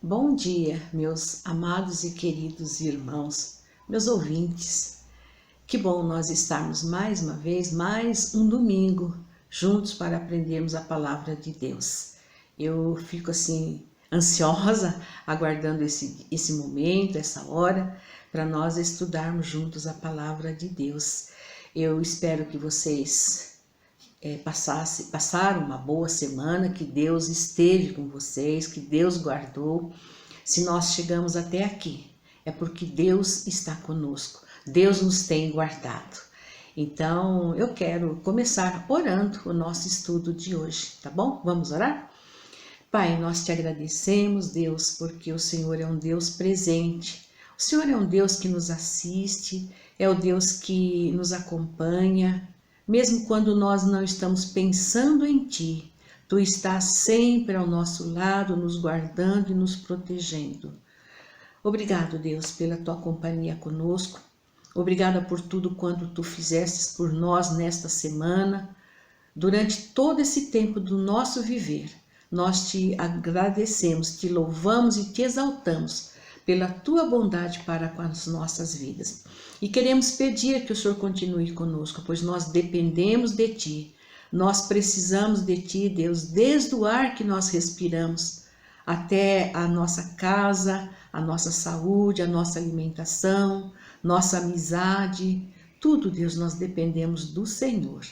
Bom dia, meus amados e queridos irmãos, meus ouvintes. Que bom nós estarmos mais uma vez, mais um domingo, juntos para aprendermos a palavra de Deus. Eu fico assim, ansiosa, aguardando esse momento, essa hora, para nós estudarmos juntos a palavra de Deus. Eu espero que vocês passaram uma boa semana, que Deus esteve com vocês, que Deus guardou. Se nós chegamos até aqui, é porque Deus está conosco, Deus nos tem guardado. Então, eu quero começar orando o nosso estudo de hoje, tá bom? Vamos orar? Pai, nós te agradecemos, Deus, porque o Senhor é um Deus presente. O Senhor é um Deus que nos assiste, é o Deus que nos acompanha, mesmo quando nós não estamos pensando em Ti, Tu estás sempre ao nosso lado, nos guardando e nos protegendo. Obrigado, Deus, pela Tua companhia conosco. Obrigada por tudo quanto Tu fizestes por nós nesta semana. Durante todo esse tempo do nosso viver, nós Te agradecemos, Te louvamos e Te exaltamos pela Tua bondade para com as nossas vidas. E queremos pedir que o Senhor continue conosco, pois nós dependemos de Ti. Nós precisamos de Ti, Deus, desde o ar que nós respiramos, até a nossa casa, a nossa saúde, a nossa alimentação, nossa amizade. Tudo, Deus, nós dependemos do Senhor.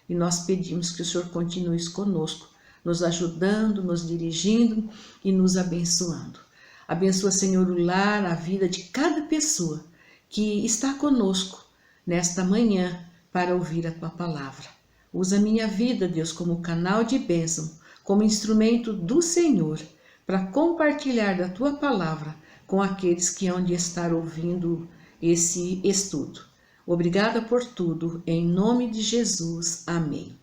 E nós pedimos que o Senhor continue conosco, nos ajudando, nos dirigindo e nos abençoando. Abençoa, Senhor, o lar, a vida de cada pessoa que está conosco nesta manhã para ouvir a Tua palavra. Usa minha vida, Deus, como canal de bênção, como instrumento do Senhor, para compartilhar da Tua palavra com aqueles que hão de estar ouvindo esse estudo. Obrigada por tudo, em nome de Jesus. Amém.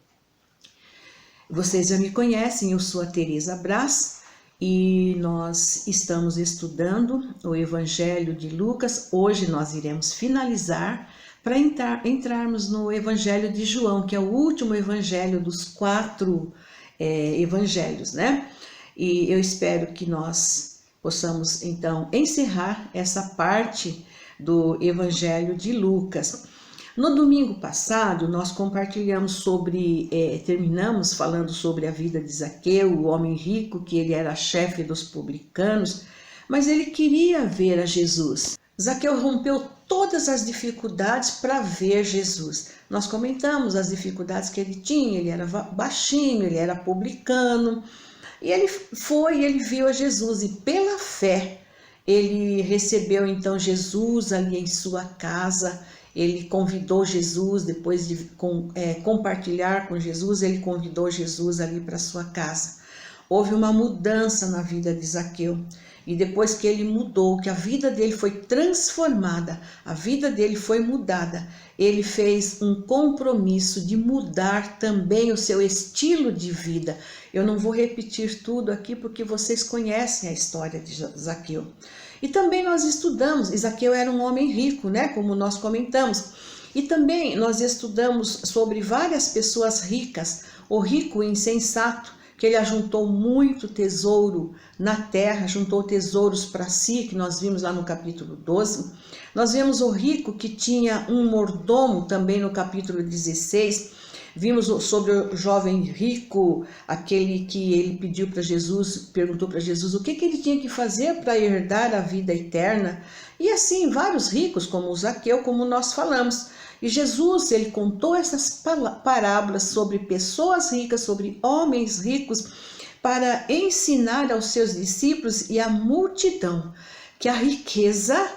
Vocês já me conhecem, eu sou a Tereza Brás, e nós estamos estudando o Evangelho de Lucas. Hoje nós iremos finalizar para entrarmos no Evangelho de João, que é o último evangelho dos 4 evangelhos, né? E eu espero que nós possamos então encerrar essa parte do Evangelho de Lucas. No domingo passado, nós compartilhamos terminamos falando sobre a vida de Zaqueu, o homem rico, que ele era chefe dos publicanos, mas ele queria ver a Jesus. Zaqueu rompeu todas as dificuldades para ver Jesus. Nós comentamos as dificuldades que ele tinha, ele era baixinho, ele era publicano, e ele viu a Jesus, e pela fé, ele recebeu então Jesus ali em sua casa. Ele convidou Jesus, depois de compartilhar com Jesus, ele convidou Jesus ali para sua casa. Houve uma mudança na vida de Zaqueu. E depois que ele mudou, que a vida dele foi transformada, a vida dele foi mudada, ele fez um compromisso de mudar também o seu estilo de vida. Eu não vou repetir tudo aqui porque vocês conhecem a história de Zaqueu. E também nós estudamos, Zaqueu era um homem rico, né? Como nós comentamos. E também nós estudamos sobre várias pessoas ricas, o rico insensato, que ele ajuntou muito tesouro na terra, juntou tesouros para si, que nós vimos lá no capítulo 12. Nós vemos o rico que tinha um mordomo também no capítulo 16. Vimos sobre o jovem rico, aquele que ele pediu para Jesus, perguntou para Jesus o que ele tinha que fazer para herdar a vida eterna. E assim, vários ricos, como o Zaqueu, como nós falamos. E Jesus, ele contou essas parábolas sobre pessoas ricas, sobre homens ricos, para ensinar aos seus discípulos e à multidão que a riqueza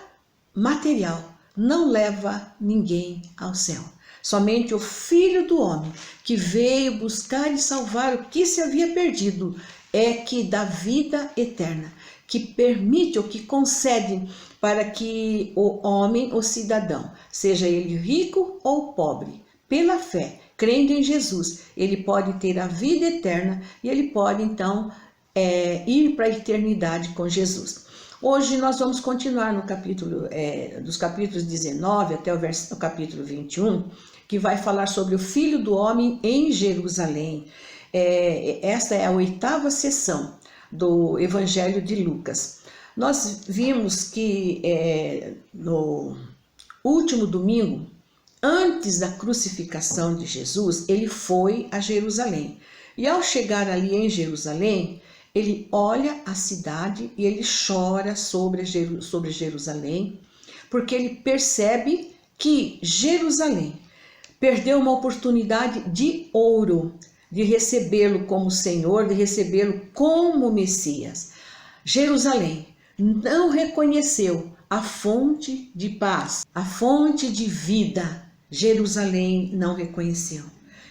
material não leva ninguém ao céu. Somente o Filho do Homem, que veio buscar e salvar o que se havia perdido, é que dá vida eterna, que permite ou que concede para que o homem, o cidadão, seja ele rico ou pobre, pela fé, crendo em Jesus, ele pode ter a vida eterna e ele pode então ir para a eternidade com Jesus. Hoje nós vamos continuar no capítulo, dos capítulos 19 até o capítulo 21, que vai falar sobre o Filho do Homem em Jerusalém. Esta é a 8ª sessão. do Evangelho de Lucas. Nós vimos que no último domingo, antes da crucificação de Jesus, ele foi a Jerusalém. E ao chegar ali em Jerusalém, ele olha a cidade e ele chora sobre Jerusalém, porque ele percebe que Jerusalém perdeu uma oportunidade de ouro de recebê-lo como Senhor, de recebê-lo como Messias. Jerusalém não reconheceu a fonte de paz, a fonte de vida. Jerusalém não reconheceu.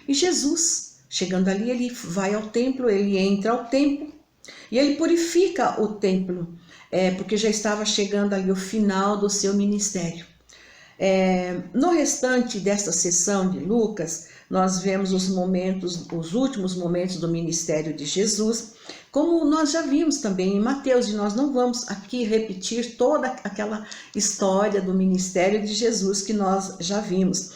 E Jesus, chegando ali, ele vai ao templo, ele entra ao templo e ele purifica o templo, porque já estava chegando ali o final do seu ministério. No restante desta sessão de Lucas, nós vemos os últimos momentos do ministério de Jesus, como nós já vimos também em Mateus, e nós não vamos aqui repetir toda aquela história do ministério de Jesus que nós já vimos,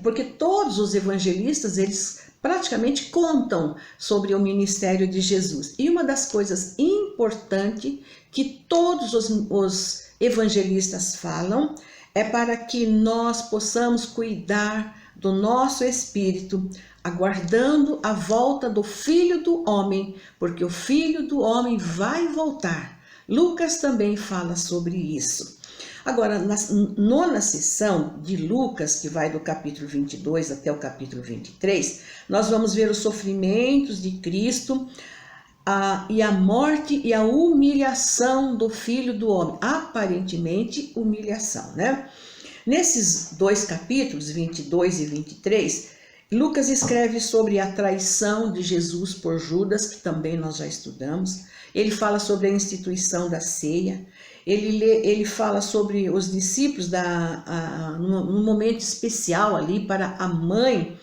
porque todos os evangelistas, eles praticamente contam sobre o ministério de Jesus. E uma das coisas importantes que todos os evangelistas falam é para que nós possamos cuidar do nosso espírito, aguardando a volta do Filho do Homem, porque o Filho do Homem vai voltar. Lucas também fala sobre isso. Agora, na nona sessão de Lucas, que vai do capítulo 22 até o capítulo 23, nós vamos ver os sofrimentos de Cristo e a morte e a humilhação do Filho do Homem. Aparentemente, humilhação, né? Nesses dois capítulos, 22 e 23, Lucas escreve sobre a traição de Jesus por Judas, que também nós já estudamos. Ele fala sobre a instituição da ceia. Ele fala sobre os discípulos num momento especial ali para a mãe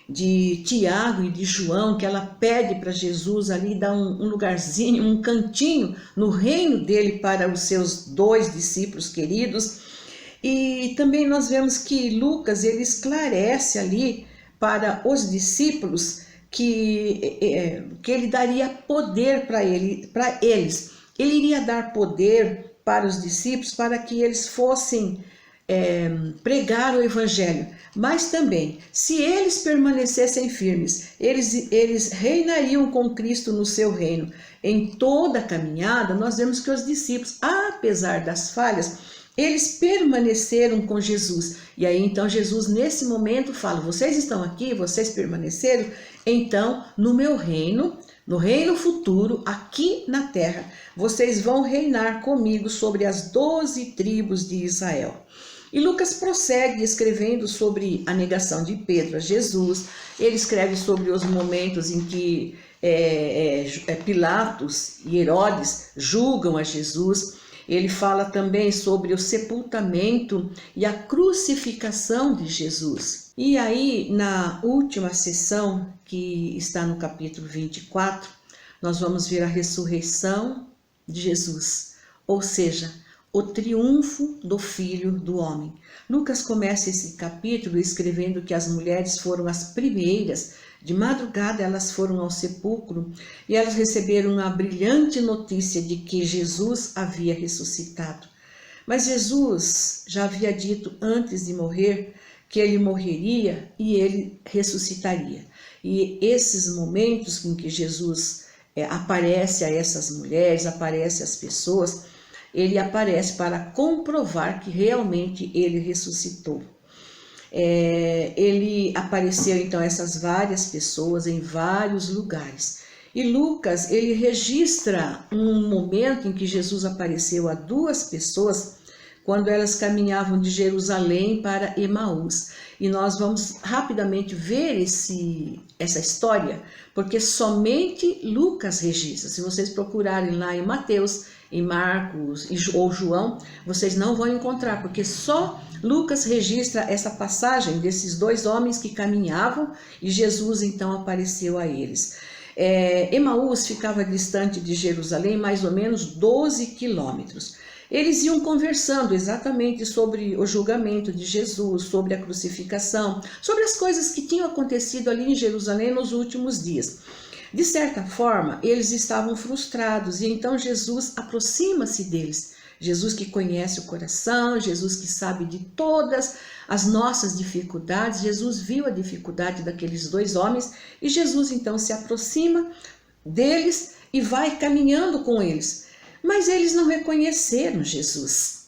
de Tiago e de João, que ela pede para Jesus ali dar um lugarzinho, um cantinho no reino dele para os seus dois discípulos queridos. E também nós vemos que Lucas, ele esclarece ali para os discípulos que ele daria poder para eles. Ele iria dar poder para os discípulos para que eles fossem pregar o evangelho. Mas também, se eles permanecessem firmes, eles reinariam com Cristo no seu reino. Em toda a caminhada, nós vemos que os discípulos, apesar das falhas, eles permaneceram com Jesus. E aí então Jesus nesse momento fala: vocês estão aqui, vocês permaneceram, então no meu reino, no reino futuro, aqui na terra, vocês vão reinar comigo sobre as 12 tribos de Israel. E Lucas prossegue escrevendo sobre a negação de Pedro a Jesus. Ele escreve sobre os momentos em que Pilatos e Herodes julgam a Jesus. Ele fala também sobre o sepultamento e a crucificação de Jesus. E aí, na última sessão, que está no capítulo 24, nós vamos ver a ressurreição de Jesus, ou seja, o triunfo do Filho do Homem. Lucas começa esse capítulo escrevendo que as mulheres foram as primeiras. De madrugada elas foram ao sepulcro e elas receberam a brilhante notícia de que Jesus havia ressuscitado. Mas Jesus já havia dito antes de morrer que ele morreria e ele ressuscitaria. E esses momentos em que Jesus aparece a essas mulheres, aparece às pessoas, ele aparece para comprovar que realmente ele ressuscitou. Ele apareceu então a essas várias pessoas em vários lugares. E Lucas, ele registra um momento em que Jesus apareceu a duas pessoas quando elas caminhavam de Jerusalém para Emaús. E nós vamos rapidamente ver essa história, porque somente Lucas registra. Se vocês procurarem lá em Mateus, em Marcos ou João, vocês não vão encontrar, porque só Lucas registra essa passagem desses dois homens que caminhavam e Jesus então apareceu a eles. Emaús ficava distante de Jerusalém mais ou menos 12 quilômetros. Eles iam conversando exatamente sobre o julgamento de Jesus, sobre a crucificação, sobre as coisas que tinham acontecido ali em Jerusalém nos últimos dias. De certa forma, eles estavam frustrados e então Jesus aproxima-se deles. Jesus que conhece o coração, Jesus que sabe de todas as nossas dificuldades. Jesus viu a dificuldade daqueles dois homens e Jesus então se aproxima deles e vai caminhando com eles. Mas eles não reconheceram Jesus.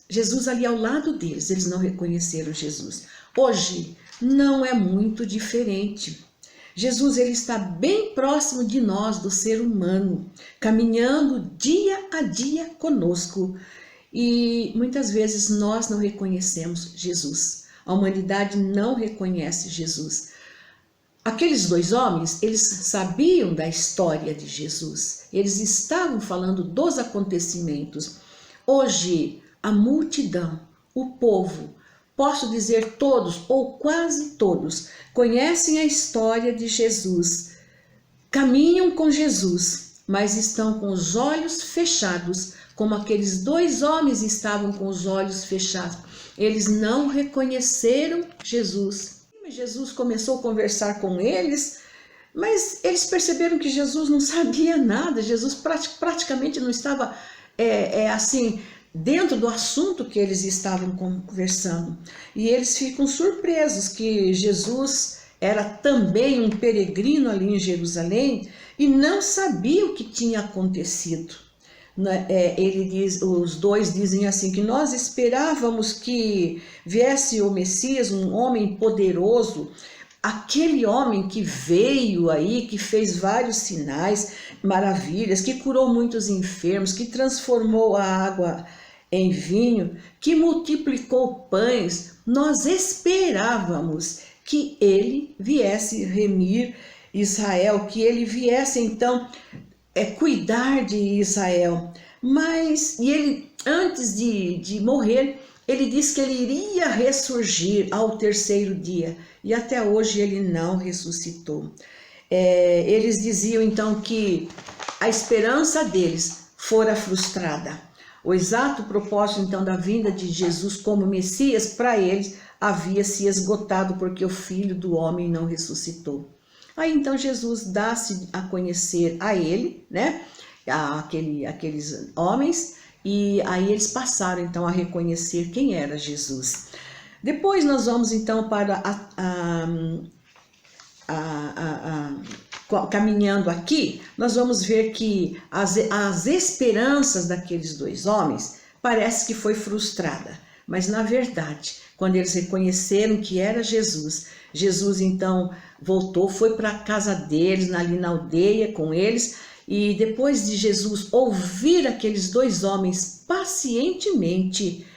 Jesus ali ao lado deles, eles não reconheceram Jesus. Hoje não é muito diferente. Jesus ele está bem próximo de nós, do ser humano, caminhando dia a dia conosco. E muitas vezes nós não reconhecemos Jesus. A humanidade não reconhece Jesus. Aqueles dois homens, eles sabiam da história de Jesus. Eles estavam falando dos acontecimentos. Hoje, a multidão, o povo, posso dizer todos ou quase todos, conhecem a história de Jesus, caminham com Jesus, mas estão com os olhos fechados, como aqueles dois homens estavam com os olhos fechados. Eles não reconheceram Jesus. Jesus começou a conversar com eles, mas eles perceberam que Jesus não sabia nada. Jesus praticamente não estava assim dentro do assunto que eles estavam conversando. E eles ficam surpresos que Jesus era também um peregrino ali em Jerusalém e não sabia o que tinha acontecido. Os dois dizem assim, que nós esperávamos que viesse o Messias, um homem poderoso, aquele homem que veio aí, que fez vários sinais, maravilhas, que curou muitos enfermos, que transformou a água em vinho, que multiplicou pães. Nós esperávamos que ele viesse remir Israel, que ele viesse então cuidar de Israel. Mas ele, antes de morrer, ele disse que ele iria ressurgir ao terceiro dia. E até hoje ele não ressuscitou. Eles diziam então que a esperança deles fora frustrada. O exato propósito então da vinda de Jesus como Messias para eles havia se esgotado, porque o Filho do Homem não ressuscitou. Aí então Jesus dá-se a conhecer a ele, né, aqueles homens, e aí eles passaram então a reconhecer quem era Jesus. Depois nós vamos então para caminhando aqui, nós vamos ver que as esperanças daqueles dois homens parece que foi frustrada, mas na verdade, quando eles reconheceram que era Jesus, Jesus então voltou, foi para a casa deles, ali na aldeia com eles, e depois de Jesus ouvir aqueles dois homens pacientemente,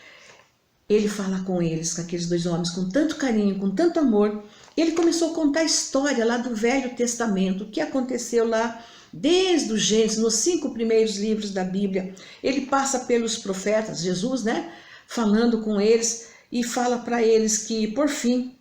ele fala com eles, com aqueles dois homens, com tanto carinho, com tanto amor. Ele começou a contar a história lá do Velho Testamento, o que aconteceu lá desde o Gênesis, nos 5 primeiros livros da Bíblia. Ele passa pelos profetas, Jesus, né, falando com eles, e fala para eles que, por fim,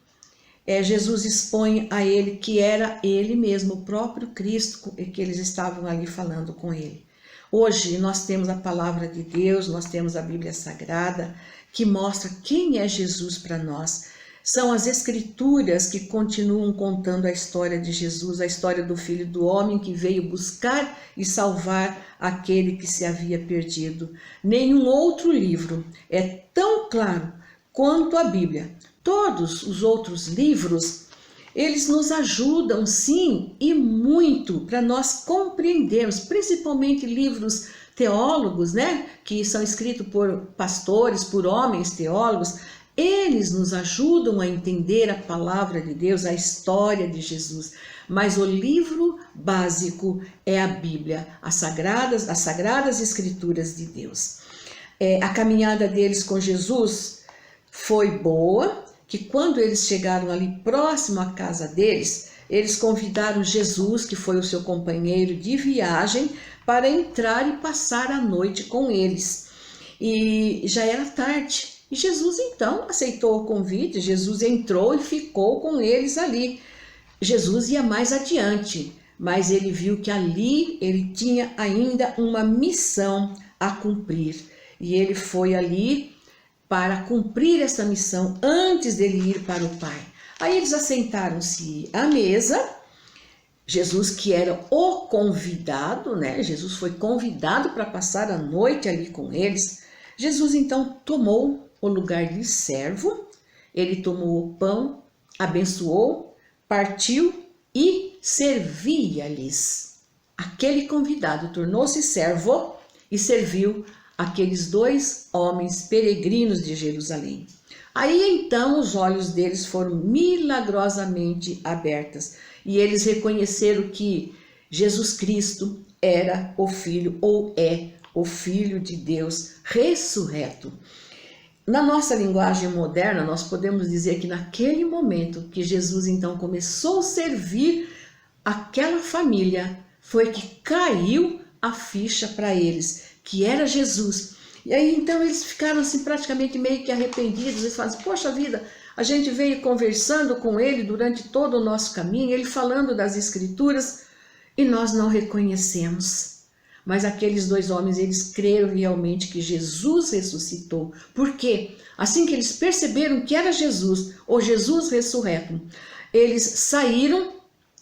Jesus expõe a ele que era ele mesmo, o próprio Cristo, e que eles estavam ali falando com ele. Hoje nós temos a palavra de Deus, nós temos a Bíblia Sagrada, que mostra quem é Jesus para nós. São as Escrituras que continuam contando a história de Jesus, a história do Filho do Homem que veio buscar e salvar aquele que se havia perdido. Nenhum outro livro é tão claro quanto a Bíblia. Todos os outros livros, eles nos ajudam sim e muito para nós compreendermos, principalmente livros teólogos, né, que são escritos por pastores, por homens teólogos. Eles nos ajudam a entender a palavra de Deus, a história de Jesus. Mas o livro básico é a Bíblia, as sagradas Escrituras de Deus. A caminhada deles com Jesus foi boa, que quando eles chegaram ali próximo à casa deles, eles convidaram Jesus, que foi o seu companheiro de viagem, para entrar e passar a noite com eles. E já era tarde. E Jesus então aceitou o convite, Jesus entrou e ficou com eles ali. Jesus ia mais adiante, mas ele viu que ali ele tinha ainda uma missão a cumprir. E ele foi ali para cumprir essa missão antes dele ir para o Pai. Aí eles assentaram-se à mesa Jesus, que era o convidado, né? Jesus foi convidado para passar a noite ali com eles. Jesus então tomou o lugar de servo, ele tomou o pão, abençoou, partiu e servia-lhes. Aquele convidado tornou-se servo e serviu aqueles 2 homens peregrinos de Jerusalém. Aí então os olhos deles foram milagrosamente abertos e eles reconheceram que Jesus Cristo era o Filho, ou é o Filho de Deus ressurreto. Na nossa linguagem moderna, nós podemos dizer que naquele momento que Jesus então começou a servir aquela família, foi que caiu a ficha para eles, que era Jesus. E aí então eles ficaram assim praticamente meio que arrependidos, eles falam assim, poxa vida, a gente veio conversando com ele durante todo o nosso caminho, ele falando das escrituras, e nós não reconhecemos. Mas aqueles 2 homens, eles creram realmente que Jesus ressuscitou. Por quê? Assim que eles perceberam que era Jesus, ou Jesus ressurreto, eles saíram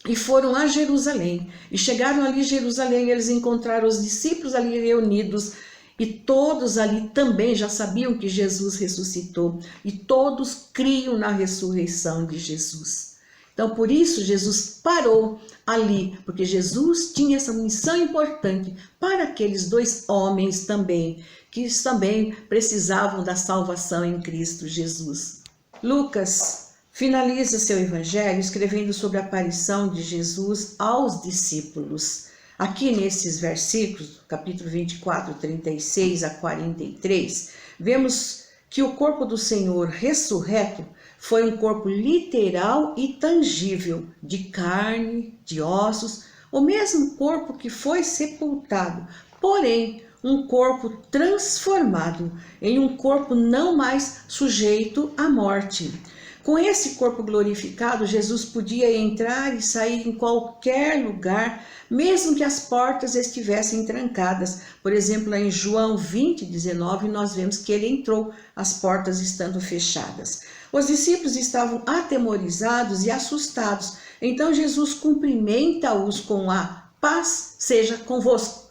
e foram a Jerusalém. E chegaram ali em Jerusalém, eles encontraram os discípulos ali reunidos, e todos ali também já sabiam que Jesus ressuscitou, e todos criam na ressurreição de Jesus. Então, por isso, Jesus parou ali, porque Jesus tinha essa missão importante para aqueles 2 homens também, que também precisavam da salvação em Cristo Jesus. Lucas finaliza seu evangelho escrevendo sobre a aparição de Jesus aos discípulos. Aqui nesses versículos, capítulo 24, 36 a 43, vemos que o corpo do Senhor ressurreto foi um corpo literal e tangível, de carne, de ossos, o mesmo corpo que foi sepultado, porém um corpo transformado em um corpo não mais sujeito à morte. Com esse corpo glorificado, Jesus podia entrar e sair em qualquer lugar, mesmo que as portas estivessem trancadas. Por exemplo, em João 20, 19, nós vemos que ele entrou, as portas estando fechadas. Os discípulos estavam atemorizados e assustados. Então Jesus cumprimenta-os com a paz seja convosco.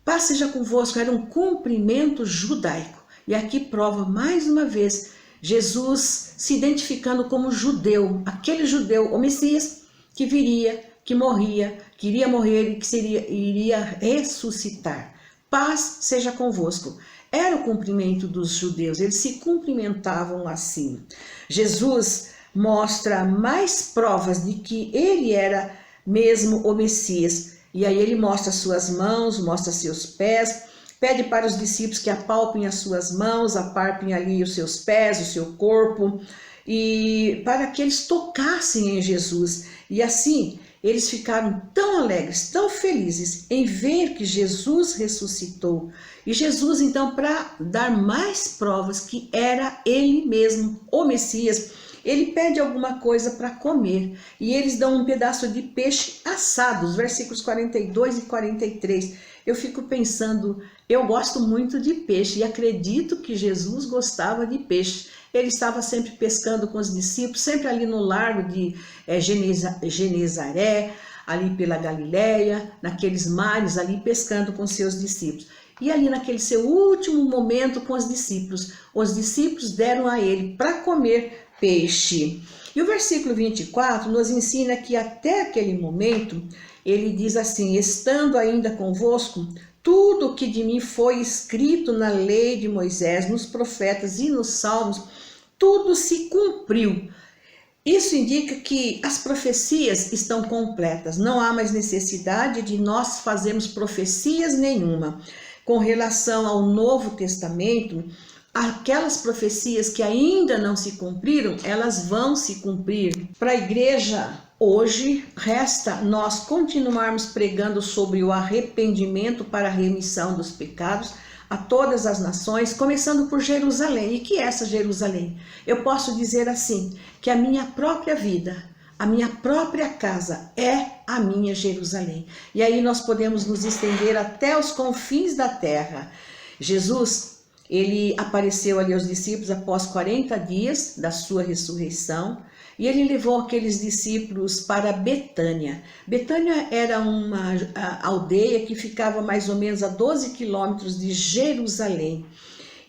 Paz seja convosco era um cumprimento judaico. E aqui prova mais uma vez Jesus se identificando como judeu, aquele judeu, o Messias, que viria, que morria, que iria morrer e que iria ressuscitar. Paz seja convosco. Era o cumprimento dos judeus, eles se cumprimentavam assim. Jesus mostra mais provas de que ele era mesmo o Messias. E aí ele mostra suas mãos, mostra seus pés, pede para os discípulos que apalpem as suas mãos, apalpem ali os seus pés, o seu corpo, e para que eles tocassem em Jesus. E assim, eles ficaram tão alegres, tão felizes em ver que Jesus ressuscitou. E Jesus, então, para dar mais provas que era ele mesmo, o Messias, ele pede alguma coisa para comer. E eles dão um pedaço de peixe assado, os versículos 42 e 43. Eu fico pensando, eu gosto muito de peixe e acredito que Jesus gostava de peixe. Ele estava sempre pescando com os discípulos, sempre ali no largo de Genezaré, ali pela Galileia, naqueles mares ali pescando com seus discípulos. E ali naquele seu último momento com os discípulos deram a ele para comer peixe. E o versículo 24 nos ensina que até aquele momento, ele diz assim, estando ainda convosco, tudo o que de mim foi escrito na lei de Moisés, nos profetas e nos salmos, tudo se cumpriu. Isso indica que as profecias estão completas, não há mais necessidade de nós fazermos profecias nenhuma. Com relação ao Novo Testamento, aquelas profecias que ainda não se cumpriram, elas vão se cumprir. Para a igreja hoje, resta nós continuarmos pregando sobre o arrependimento para a remissão dos pecados a todas as nações, começando por Jerusalém. E que é essa Jerusalém? Eu posso dizer assim, que a minha própria vida, a minha própria casa é a minha Jerusalém. E aí nós podemos nos estender até os confins da terra. Jesus, ele apareceu ali aos discípulos após 40 dias da sua ressurreição, e ele levou aqueles discípulos para Betânia. Betânia era uma aldeia que ficava mais ou menos a 12 quilômetros de Jerusalém,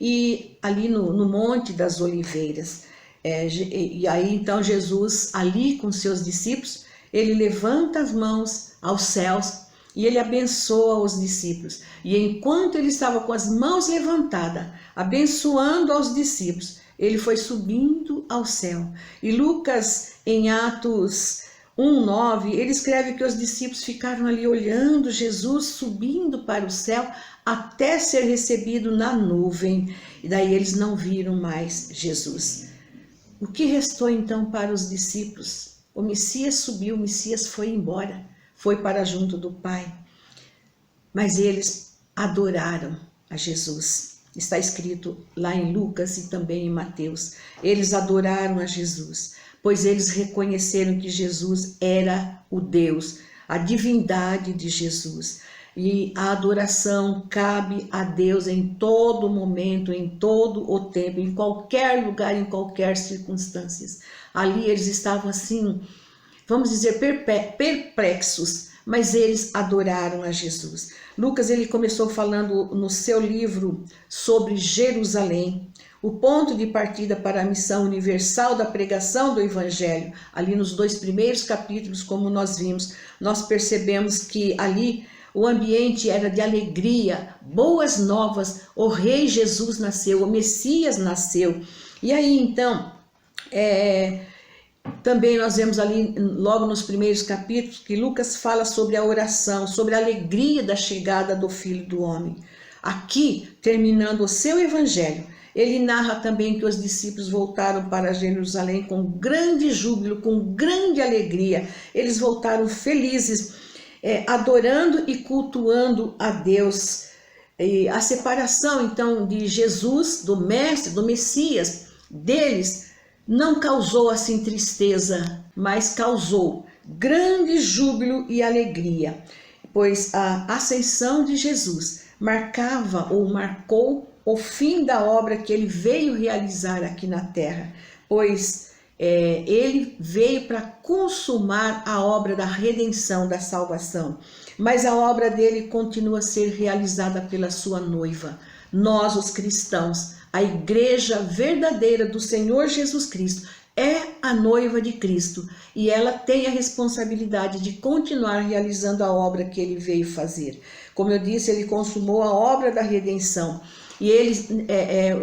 e ali no Monte das Oliveiras. E aí então Jesus, ali com seus discípulos, ele levanta as mãos aos céus e ele abençoa os discípulos. E enquanto ele estava com as mãos levantadas, abençoando aos discípulos, ele foi subindo ao céu. E Lucas, em Atos 1:9, ele escreve que os discípulos ficaram ali olhando Jesus subindo para o céu até ser recebido na nuvem. E daí eles não viram mais Jesus. O que restou então para os discípulos? O Messias subiu, o Messias foi embora, foi para junto do Pai. Mas eles adoraram a Jesus. Está escrito lá em Lucas e também em Mateus. Eles adoraram a Jesus, pois eles reconheceram que Jesus era o Deus, a divindade de Jesus. E a adoração cabe a Deus em todo momento, em todo o tempo, em qualquer lugar, em qualquer circunstância. Ali eles estavam assim, vamos dizer, perplexos, mas eles adoraram a Jesus. Lucas, ele começou falando no seu livro sobre Jerusalém, o ponto de partida para a missão universal da pregação do Evangelho. Ali nos 2 primeiros capítulos, como nós vimos, nós percebemos que ali o ambiente era de alegria, boas novas, o Rei Jesus nasceu, o Messias nasceu. E aí então, também nós vemos ali, logo nos primeiros capítulos, que Lucas fala sobre a oração, sobre a alegria da chegada do Filho do Homem. Aqui, terminando o seu evangelho, ele narra também que os discípulos voltaram para Jerusalém com grande júbilo, com grande alegria. Eles voltaram felizes, adorando e cultuando a Deus. E a separação, então, de Jesus, do Mestre, do Messias, deles, não causou assim tristeza, mas causou grande júbilo e alegria, pois a ascensão de Jesus marcava ou marcou o fim da obra que ele veio realizar aqui na terra, pois ele veio para consumar a obra da redenção, da salvação, mas a obra dele continua a ser realizada pela sua noiva, nós os cristãos. A igreja verdadeira do Senhor Jesus Cristo é a noiva de Cristo e ela tem a responsabilidade de continuar realizando a obra que ele veio fazer. Como eu disse, ele consumou a obra da redenção e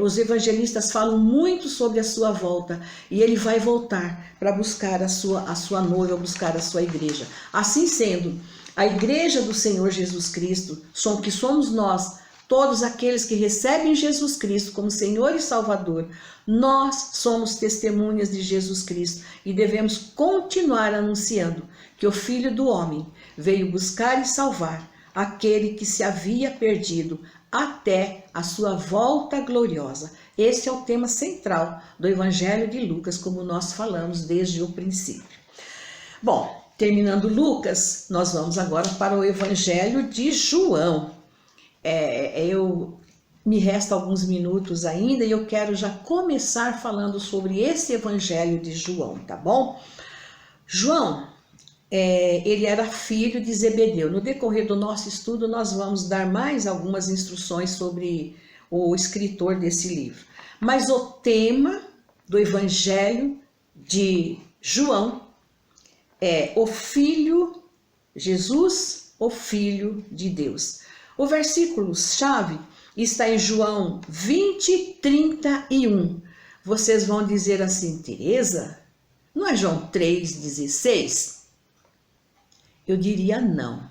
os evangelistas falam muito sobre a sua volta e ele vai voltar para buscar a sua noiva, buscar a sua igreja. Assim sendo, a igreja do Senhor Jesus Cristo, que somos nós, todos aqueles que recebem Jesus Cristo como Senhor e Salvador, nós somos testemunhas de Jesus Cristo e devemos continuar anunciando que o Filho do Homem veio buscar e salvar aquele que se havia perdido até a sua volta gloriosa. Esse é o tema central do Evangelho de Lucas, como nós falamos desde o princípio. Bom, terminando Lucas, nós vamos agora para o Evangelho de João. Me resta alguns minutos ainda e eu quero já começar falando sobre esse Evangelho de João, tá bom? João, ele era filho de Zebedeu. No decorrer do nosso estudo, nós vamos dar mais algumas instruções sobre o escritor desse livro. Mas o tema do Evangelho de João é o Filho, Jesus, o Filho de Deus. O versículo-chave está em João 20:31. Vocês vão dizer assim, Teresa, não é João 3:16? Eu diria não.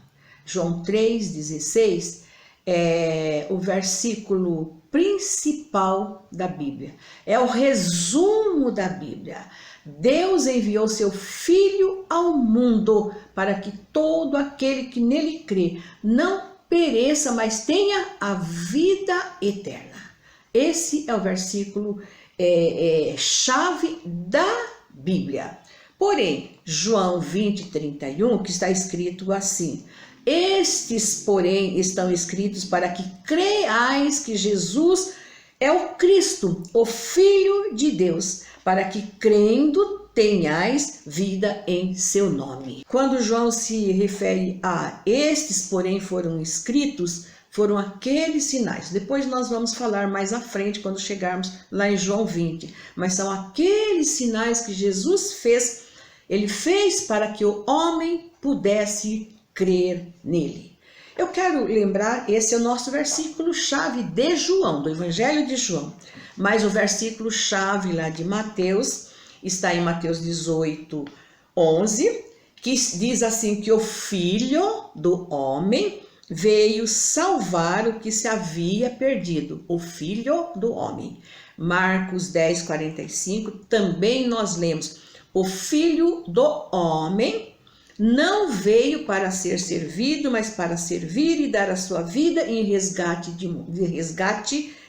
João 3:16 é o versículo principal da Bíblia. É o resumo da Bíblia. Deus enviou seu Filho ao mundo para que todo aquele que nele crê não pereça, mas tenha a vida eterna. Esse é o versículo chave da Bíblia. Porém, João 20:31, que está escrito assim: estes, porém, estão escritos para que creais que Jesus é o Cristo, o Filho de Deus, para que crendo tenhais vida em seu nome. Quando João se refere a estes, porém, foram escritos, foram aqueles sinais. Depois nós vamos falar mais à frente, quando chegarmos lá em João 20. Mas são aqueles sinais que Jesus fez, ele fez para que o homem pudesse crer nele. Eu quero lembrar, esse é o nosso versículo-chave de João, do Evangelho de João. Mas o versículo-chave lá de Mateus, está em Mateus 18, 11, que diz assim, que o Filho do homem veio salvar o que se havia perdido, o Filho do homem. Marcos 10, 45, também nós lemos, o Filho do homem não veio para ser servido, mas para servir e dar a sua vida em resgate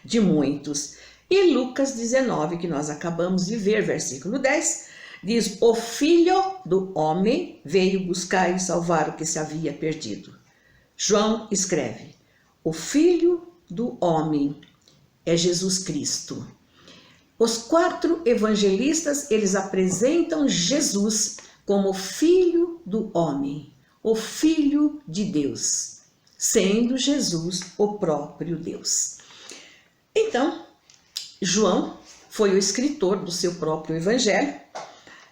de muitos. E Lucas 19, que nós acabamos de ver, versículo 10, diz, o Filho do homem veio buscar e salvar o que se havia perdido. João escreve, o Filho do homem é Jesus Cristo. Os 4 evangelistas, eles apresentam Jesus como Filho do homem, o Filho de Deus, sendo Jesus o próprio Deus. Então, João foi o escritor do seu próprio evangelho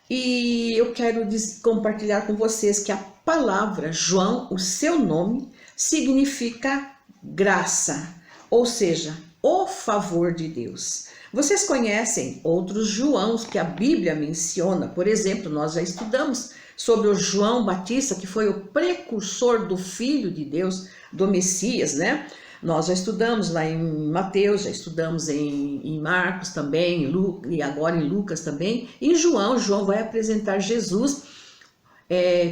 e eu quero compartilhar com vocês que a palavra João, o seu nome, significa graça, ou seja, o favor de Deus. Vocês conhecem outros Joãos que a Bíblia menciona, por exemplo, nós já estudamos sobre o João Batista, que foi o precursor do Filho de Deus, do Messias, né? Nós já estudamos lá em Mateus, já estudamos em Marcos também, e agora em Lucas também. Em João vai apresentar Jesus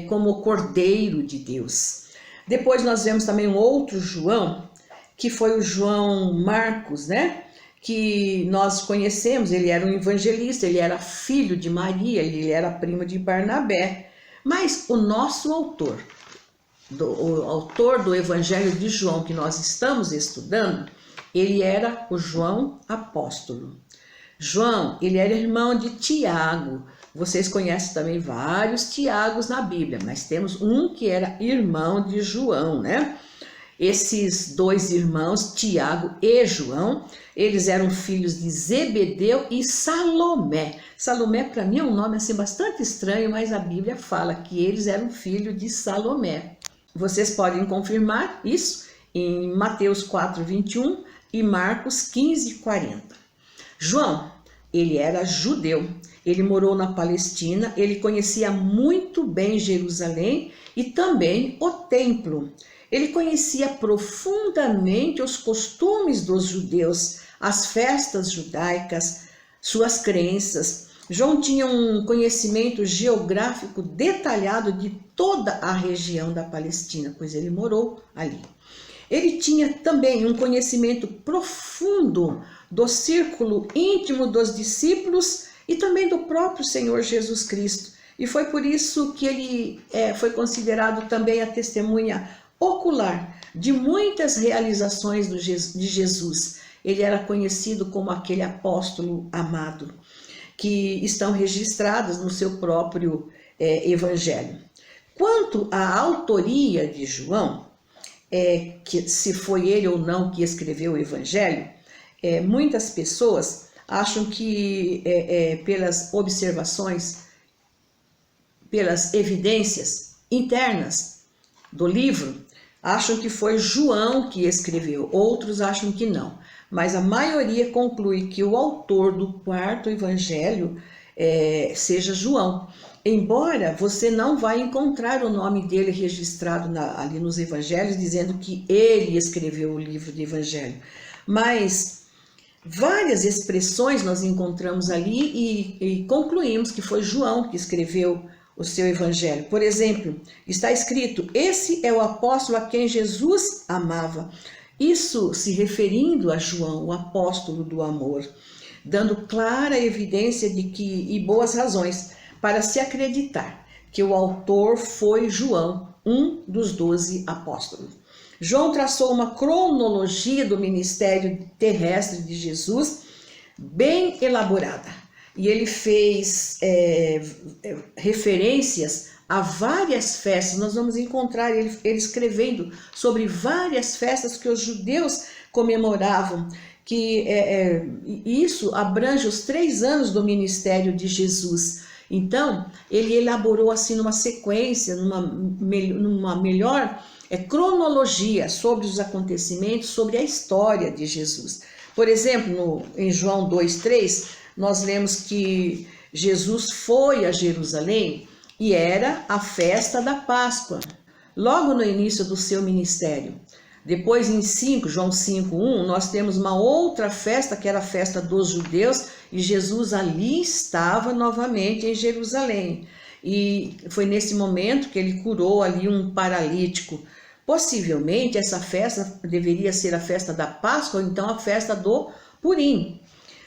como o Cordeiro de Deus. Depois nós vemos também um outro João, que foi o João Marcos, né? Que nós conhecemos, ele era um evangelista, ele era filho de Maria, ele era primo de Barnabé. Mas o nosso autor, o autor do Evangelho de João que nós estamos estudando, ele era o João apóstolo. João, ele era irmão de Tiago. Vocês conhecem também vários Tiagos na Bíblia, mas temos um que era irmão de João, né? Esses 2 irmãos, Tiago e João, eles eram filhos de Zebedeu e Salomé. Salomé, para mim, é um nome assim bastante estranho, mas a Bíblia fala que eles eram filhos de Salomé. Vocês podem confirmar isso em Mateus 4, 21 e Marcos 15, 40. João, ele era judeu, ele morou na Palestina, ele conhecia muito bem Jerusalém e também o templo. Ele conhecia profundamente os costumes dos judeus, as festas judaicas, suas crenças. João tinha um conhecimento geográfico detalhado de toda a região da Palestina, pois ele morou ali. Ele tinha também um conhecimento profundo do círculo íntimo dos discípulos e também do próprio Senhor Jesus Cristo. E foi por isso que ele foi considerado também a testemunha ocular de muitas realizações de Jesus. Ele era conhecido como aquele apóstolo amado, que estão registradas no seu próprio evangelho. Quanto à autoria de João, que se foi ele ou não que escreveu o evangelho, muitas pessoas acham que pelas observações, pelas evidências internas do livro, acham que foi João que escreveu, outros acham que não. Mas a maioria conclui que o autor do 4º evangelho seja João. Embora você não vai encontrar o nome dele registrado ali nos evangelhos, dizendo que ele escreveu o livro do evangelho. Mas várias expressões nós encontramos ali e concluímos que foi João que escreveu o seu evangelho. Por exemplo, está escrito, esse é o apóstolo a quem Jesus amava. Isso se referindo a João, o apóstolo do amor, dando clara evidência de que, e boas razões, para se acreditar que o autor foi João, um dos 12 apóstolos. João traçou uma cronologia do ministério terrestre de Jesus bem elaborada. E ele fez referências a várias festas. Nós vamos encontrar ele escrevendo sobre várias festas que os judeus comemoravam, que isso abrange os 3 anos do ministério de Jesus. Então, ele elaborou assim numa sequência, numa melhor cronologia sobre os acontecimentos, sobre a história de Jesus. Por exemplo, em João 2,3, nós lemos que Jesus foi a Jerusalém e era a festa da Páscoa, logo no início do seu ministério. Depois, em João 5,1, nós temos uma outra festa, que era a festa dos judeus, e Jesus ali estava novamente em Jerusalém. E foi nesse momento que ele curou ali um paralítico. Possivelmente essa festa deveria ser a festa da Páscoa, ou então a festa do Purim.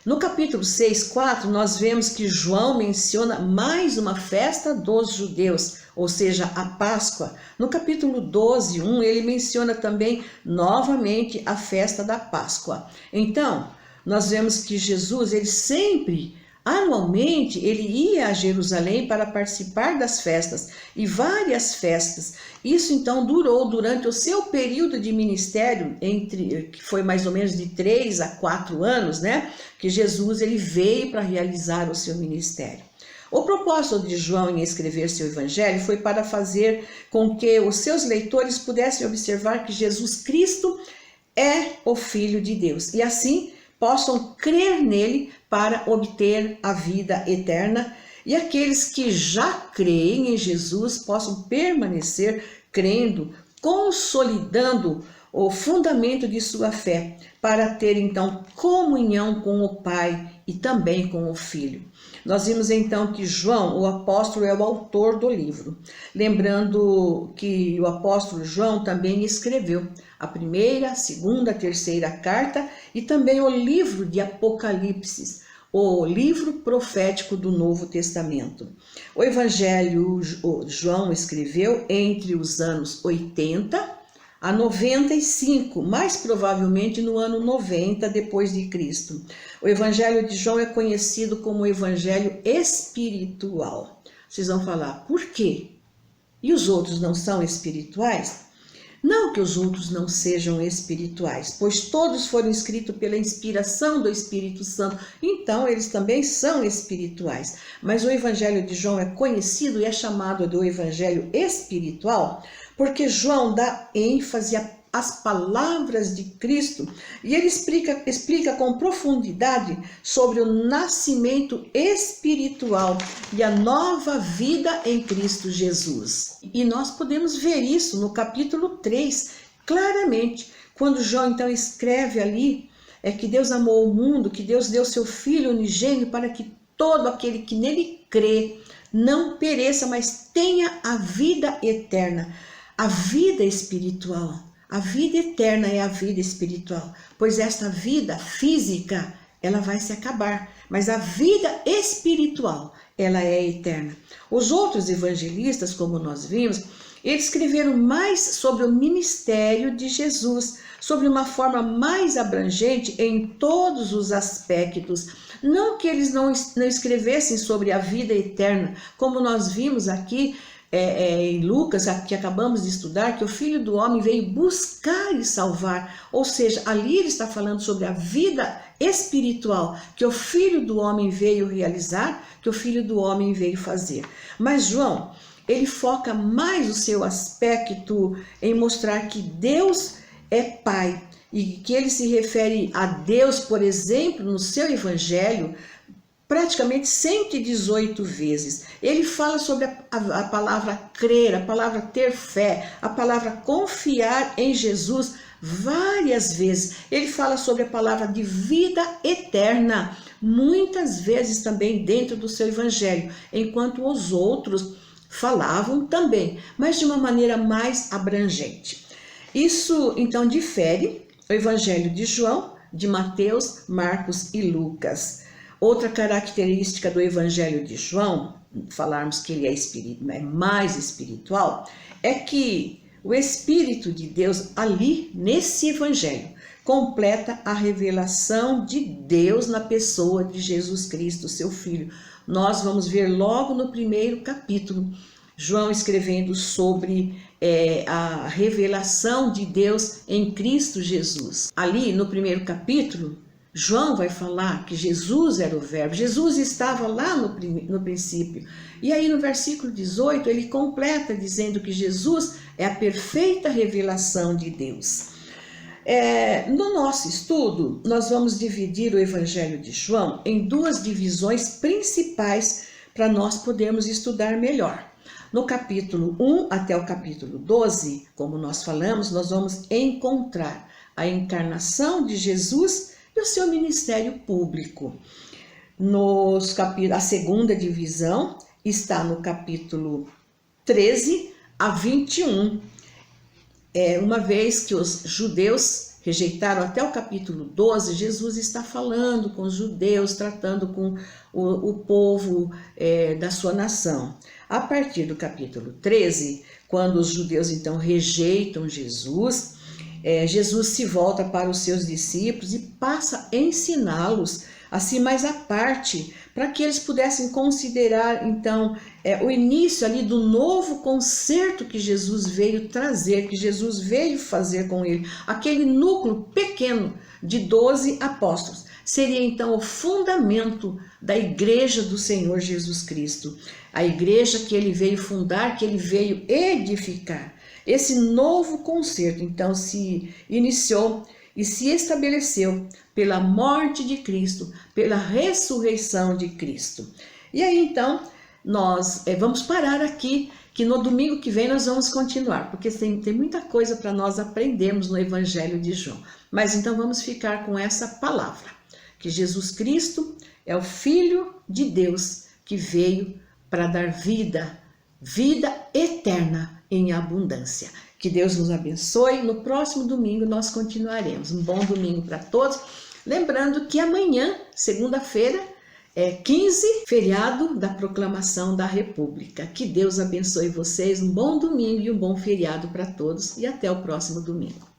No capítulo 6,4, nós vemos que João menciona mais uma festa dos judeus, ou seja, a Páscoa. No capítulo 12,1, ele menciona também novamente a festa da Páscoa. Então, nós vemos que Jesus, ele sempre, anualmente, ele ia a Jerusalém para participar das festas, e várias festas. Isso então durou durante o seu período de ministério, que foi mais ou menos de 3 a 4 anos, né? Que Jesus ele veio para realizar o seu ministério. O propósito de João em escrever seu evangelho foi para fazer com que os seus leitores pudessem observar que Jesus Cristo é o Filho de Deus, e assim possam crer nele para obter a vida eterna, e aqueles que já creem em Jesus possam permanecer crendo, consolidando o fundamento de sua fé, para ter então comunhão com o Pai e também com o Filho. Nós vimos então que João, o apóstolo, é o autor do livro. Lembrando que o apóstolo João também escreveu a 1ª, 2ª, 3ª carta e também o livro de Apocalipse, o livro profético do Novo Testamento. O Evangelho João escreveu entre os anos 80 a 95, mais provavelmente no ano 90 depois de Cristo. O Evangelho de João é conhecido como o Evangelho espiritual. Vocês vão falar, por quê? E os outros não são espirituais? Não que os outros não sejam espirituais, pois todos foram escritos pela inspiração do Espírito Santo, então eles também são espirituais. Mas o Evangelho de João é conhecido e é chamado de Evangelho espiritual, porque João dá ênfase às palavras de Cristo e ele explica com profundidade sobre o nascimento espiritual e a nova vida em Cristo Jesus. E nós podemos ver isso no capítulo 3, claramente, quando João então escreve ali, que Deus amou o mundo, que Deus deu seu Filho unigênito para que todo aquele que nele crê não pereça, mas tenha a vida eterna. A vida espiritual, a vida eterna é a vida espiritual, pois esta vida física, ela vai se acabar, mas a vida espiritual, ela é eterna. Os outros evangelistas, como nós vimos, eles escreveram mais sobre o ministério de Jesus, sobre uma forma mais abrangente em todos os aspectos. Não que eles não escrevessem sobre a vida eterna, como nós vimos aqui, em Lucas, que acabamos de estudar, que o Filho do Homem veio buscar e salvar, ou seja, ali ele está falando sobre a vida espiritual, que o Filho do Homem veio realizar, que o Filho do Homem veio fazer. Mas João, ele foca mais o seu aspecto em mostrar que Deus é Pai, e que ele se refere a Deus, por exemplo, no seu Evangelho, praticamente 118 vezes. Ele fala sobre a palavra crer, a palavra ter fé, a palavra confiar em Jesus várias vezes. Ele fala sobre a palavra de vida eterna, muitas vezes também dentro do seu evangelho, enquanto os outros falavam também, mas de uma maneira mais abrangente. Isso então difere o evangelho de João, de Mateus, Marcos e Lucas. Outra característica do Evangelho de João, falarmos que ele é mais espiritual, é que O Espírito de Deus ali, nesse evangelho, completa a revelação de Deus na pessoa de Jesus Cristo, seu Filho. Nós vamos ver logo no primeiro capítulo, João escrevendo sobre a revelação de Deus em Cristo Jesus. Ali no primeiro capítulo, João vai falar que Jesus era o Verbo, Jesus estava lá no princípio. E aí no versículo 18 ele completa dizendo que Jesus é a perfeita revelação de Deus. No nosso estudo, nós vamos dividir o Evangelho de João em duas divisões principais para nós podermos estudar melhor. No capítulo 1 até o capítulo 12, como nós falamos, nós vamos encontrar a encarnação de Jesus e o seu ministério público. A segunda divisão está no capítulo 13 a 21. Uma vez que os judeus rejeitaram até o capítulo 12, Jesus está falando com os judeus, tratando com o povo da sua nação. A partir do capítulo 13, quando os judeus então rejeitam Jesus, Jesus se volta para os seus discípulos e passa a ensiná-los, assim mais à parte, para que eles pudessem considerar então o início ali do novo concerto que Jesus veio trazer, que Jesus veio fazer com ele. Aquele núcleo pequeno de 12 apóstolos seria então o fundamento da igreja do Senhor Jesus Cristo. A igreja que ele veio fundar, que ele veio edificar. Esse novo concerto, então, se iniciou e se estabeleceu pela morte de Cristo, pela ressurreição de Cristo. E aí, então, nós vamos parar aqui, que no domingo que vem nós vamos continuar, porque tem muita coisa para nós aprendermos no Evangelho de João. Mas então vamos ficar com essa palavra, que Jesus Cristo é o Filho de Deus que veio para dar vida eterna em abundância. Que Deus nos abençoe. No próximo domingo nós continuaremos. Um bom domingo para todos. Lembrando que amanhã, segunda-feira, é 15, feriado da proclamação da República. Que Deus abençoe vocês. Um bom domingo e um bom feriado para todos. E até o próximo domingo.